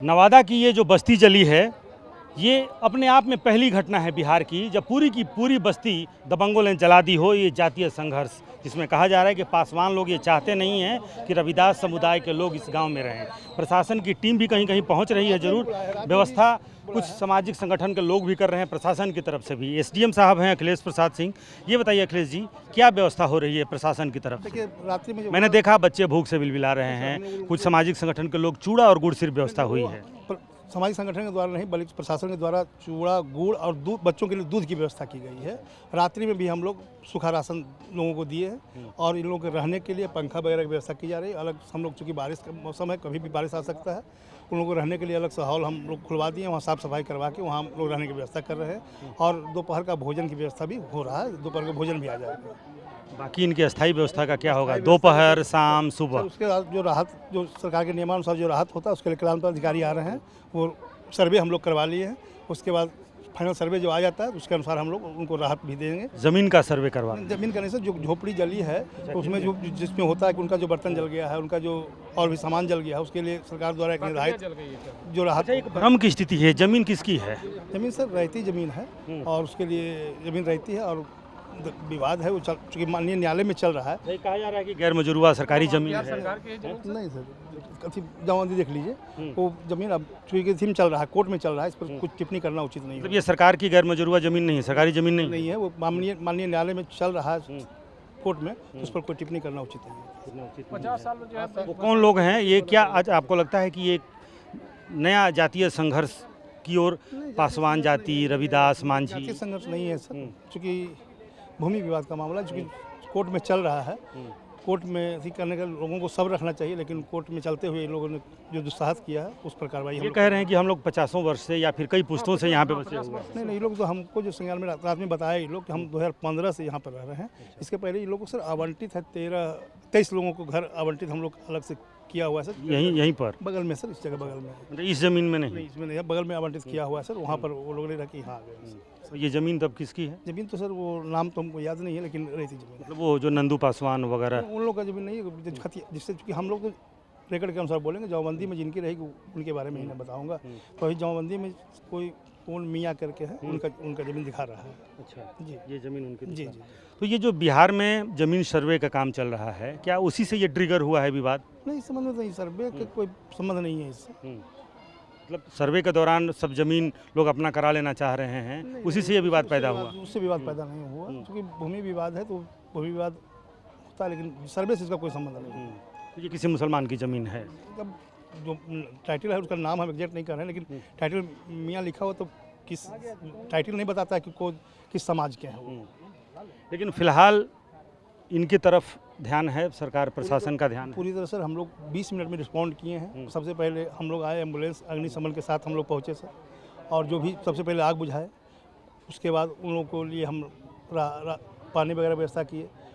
नवादा की ये जो बस्ती जली है, ये अपने आप में पहली घटना है बिहार की जब पूरी की पूरी बस्ती दबंगों ने जला दी हो। ये जातीय संघर्ष जिसमें कहा जा रहा है कि पासवान लोग ये चाहते नहीं हैं कि रविदास समुदाय के लोग इस गांव में रहें। प्रशासन की टीम भी कहीं कहीं पहुंच रही है, जरूर व्यवस्था कुछ सामाजिक संगठन के लोग भी कर रहे हैं, प्रशासन की तरफ से भी। एसडीएम साहब हैं अखिलेश प्रसाद सिंह। ये बताइए अखिलेश जी, क्या व्यवस्था हो रही है प्रशासन की तरफ से? रात्रि में मैंने देखा बच्चे भूख से बिलबिला रहे हैं, कुछ सामाजिक संगठन के लोग चूड़ा और गुड़ सिर्फ व्यवस्था हुई है। सामाजिक संगठन के द्वारा नहीं बल्कि प्रशासन के द्वारा चूड़ा गुड़ और दूध, बच्चों के लिए दूध की व्यवस्था की गई है। रात्रि में भी हम लोग सूखा राशन लोगों को दिए हैं और इन लोगों के रहने के लिए पंखा वगैरह की व्यवस्था की जा रही है। अलग हम लोग, चूँकि बारिश का मौसम है, कभी भी बारिश आ सकता है, उन लोगों को रहने के लिए अलग से हॉल हम लोग खुलवा दिए, वहाँ साफ़ सफाई करवा के वहाँ हम लोग रहने की व्यवस्था कर रहे हैं और दोपहर का भोजन की व्यवस्था भी हो रहा है। दोपहर का भोजन भी आ जाएगा। बाकी इनकी अस्थायी व्यवस्था का क्या होगा? दोपहर, शाम, सुबह? उसके बाद जो राहत, जो सरकार के नियमानुसार जो राहत होता है उसके लिए कल्याण पदाधिकारी आ रहे हैं, वो सर्वे हम लोग करवा लिए हैं। उसके बाद फाइनल सर्वे जो आ जाता है उसके अनुसार हम लोग उनको राहत भी देंगे। जमीन का सर्वे करवा? जमीन करने से जो झोपड़ी जली है तो उसमें जो जिसमें होता है कि उनका जो बर्तन जल गया है, उनका जो और भी सामान जल गया है, उसके लिए सरकार द्वारा एक निर्धारित जो राहत। एक भ्रम की स्थिति है, जमीन किसकी है? जमीन सर रहती जमीन है और उसके लिए जमीन रहती है और विवाद है वो चूँकि माननीय न्यायालय में चल रहा है। कहा जा रहा है कि गैर मजरूआ सरकारी जमीन है। नहीं सर, कथी जमाबंदी देख लीजिए, वो जमीन अब चूँकि थीम चल रहा है, कोर्ट में चल रहा है, इस पर कुछ टिप्पणी करना उचित नहीं है। मतलब ये सरकार की गैर मजरूआ जमीन नहीं है, सरकारी जमीन नहीं है, वो माननीय न्यायालय में चल रहा है कोर्ट में, तो उस पर कोई टिप्पणी करना उचित नहीं है। 50 साल में जो है वो कौन लोग हैं ये? क्या आज आपको लगता है कि ये नया जातीय संघर्ष की ओर पासवान जाति, रविदास, मांझी? जातीय संघर्ष नहीं है सर, चूँकि भूमि विवाद का मामला चूँकि कोर्ट में चल रहा है, कोर्ट में ऐसी करने का लोगों को सब्र रखना चाहिए, लेकिन कोर्ट में चलते हुए इन लोगों ने जो दुस्साहस किया है उस पर कार्रवाई। ये कह रहे हैं कि हम लोग 50 वर्ष से या फिर कई पुश्तों से यहाँ पे बसे हुए हैं। नहीं, ये लोग तो हमको जो संज्ञान में रात में बताया ये लोग कि हम 2015 से यहाँ पर रह रहे हैं। इसके पहले ये लोगों को सर आवंटित है 23 लोगों को घर आवंटित हम लोग अलग से किया हुआ है सर। यहीं पर बगल में सर, इस जगह बगल में, मतलब इस जमीन में नहीं? इसमें नहीं, बगल में आवंटित किया हुआ है सर। वहाँ पर वो लोग ने रहा कि यहाँ आ गए। तो ये ज़मीन तब किसकी है? ज़मीन तो सर वो नाम तो हमको याद नहीं है, लेकिन रहती ज़मीन। मतलब वो जो नंदू पासवान वगैरह उन लोग का ज़मीन नहीं है, जिससे चूँकि हम लोग तो रिकॉर्ड के अनुसार बोलेंगे, जमाबंदी में जिनकी रहेगी उनके बारे में ही मैं बताऊँगा। तो अभी जमाबंदी में कोई कौन मियाँ करके है, उनका ज़मीन दिखा रहा है। अच्छा जी, ये ज़मीन उनकी? जी। तो ये जो बिहार में ज़मीन सर्वे का काम चल रहा है, क्या उसी से ये ट्रिगर हुआ है विवाद? नहीं, इस संबंध में नहीं, सर्वे का कोई संबंध नहीं है इससे। मतलब सर्वे के दौरान सब जमीन लोग अपना करा लेना चाह रहे हैं, उसी से ये विवाद पैदा हुआ? उससे विवाद पैदा नहीं हुआ, क्योंकि भूमि विवाद है तो भूमि विवाद होता है, लेकिन सर्वे से इसका कोई संबंध नहीं है। तो ये किसी मुसलमान की ज़मीन है? अब जो टाइटल है उसका नाम हम एग्जैक्ट नहीं कर रहे हैं, लेकिन टाइटल मियाँ लिखा हुआ तो किस टाइटल नहीं बताता है कि किस समाज के हैं। लेकिन फिलहाल इनकी तरफ ध्यान है, सरकार प्रशासन का ध्यान है पूरी तरह सर। हम लोग 20 मिनट में रिस्पॉन्ड किए हैं। सबसे पहले हम लोग आए, एम्बुलेंस अग्निशमन के साथ हम लोग पहुँचे सर, और जो भी सबसे पहले आग बुझाए, उसके बाद उन लोगों को लिए हम पानी वगैरह व्यवस्था किए।